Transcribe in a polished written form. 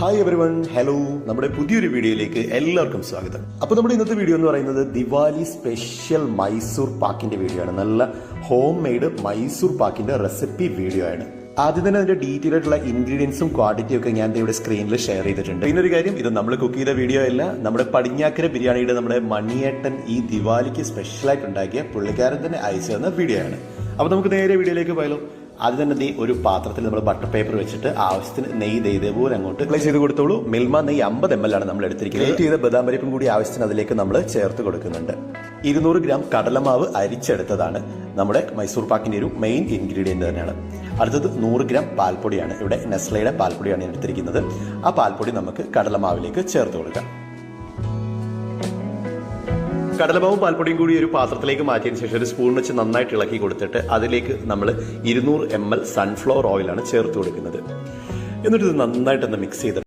Hi everyone, hello. നമ്മുടെ പുതിയൊരു വീഡിയോയിലേക്ക് എല്ലാവർക്കും സ്വാഗതം. അപ്പോൾ നമ്മുടെ ഇന്നത്തെ വീഡിയോ എന്ന് പറയുന്നത് ദിവാലി സ്പെഷ്യൽ മൈസൂർ പാക്കിന്റെ വീഡിയോ ആണ്. നല്ല ഹോം മെയ്ഡ് മൈസൂർ പാക്കിന്റെ റെസിപ്പി വീഡിയോ ആണ്. ആദ്യം തന്നെ അതിന്റെ ഡീറ്റെയിൽ ആയിട്ടുള്ള ഇൻഗ്രീഡിയൻസും ക്വാണ്ടിറ്റിയും ഒക്കെ ഞാൻ ഇവിടെ സ്ക്രീനിൽ ഷെയർ ചെയ്തിട്ടുണ്ട്. പിന്നൊരു കാര്യം, ഇത് നമ്മൾ കുക്ക് ചെയ്ത വീഡിയോ അല്ല, നമ്മുടെ പടിഞ്ഞാക്കര ബിരിയാണിയുടെ നമ്മുടെ മണിയേട്ടൻ ഈ ദിവാലിക്ക് സ്പെഷ്യലായിട്ട് ഉണ്ടാക്കിയ പുള്ളിക്കാരൻ തന്നെ അയച്ചു തന്ന വീഡിയോ ആണ്. അപ്പോൾ നമുക്ക് നേരെ വീഡിയോയിലേക്ക് പോയാലോ. ആദ്യം തന്നെ ഒരു പാത്രത്തിൽ നമ്മൾ ബട്ടർ പേപ്പർ വെച്ചിട്ട് ആവശ്യത്തിന് നെയ്യ് ഇതേപോലെ അങ്ങോട്ട് അപ്ലൈ ചെയ്ത് കൊടുത്തോളൂ. മിൽമ നെയ്യ് 50 ml ആണ് നമ്മൾ എടുത്തിരിക്കുന്നത്. ഗ്രേറ്റ് ചെയ്ത ബദാം പരിപ്പും കൂടി ആവശ്യത്തിന് അതിലേക്ക് നമ്മൾ ചേർത്ത് കൊടുക്കുന്നുണ്ട്. 200 ഗ്രാം കടലമാവ് അരിച്ചെടുത്തതാണ് നമ്മുടെ മൈസൂർ പാക്കിന്റെ ഒരു മെയിൻ ഇൻഗ്രീഡിയന്റ് തന്നെയാണ്. അടുത്തത് 100 ഗ്രാം പാൽപ്പൊടിയാണ്. ഇവിടെ നെസ്ലയുടെ പാൽപ്പൊടിയാണ് എടുത്തിരിക്കുന്നത്. ആ പാൽപ്പൊടി നമുക്ക് കടലമാവിലേക്ക് ചേർത്ത് കൊടുക്കാം. കടലമാവും പാൽപ്പൊടിയും കൂടി ഒരു പാത്രത്തിലേക്ക് മാറ്റിയതിനു ശേഷം ഒരു സ്പൂൺ വെച്ച് നന്നായിട്ട് ഇളക്കി കൊടുത്തിട്ട് അതിലേക്ക് നമ്മൾ 200 ml സൺഫ്ലവർ ഓയിലാണ് ചേർത്ത് കൊടുക്കുന്നത്. എന്നിട്ട് ഇത് നന്നായിട്ടൊന്ന് മിക്സ് ചെയ്ത്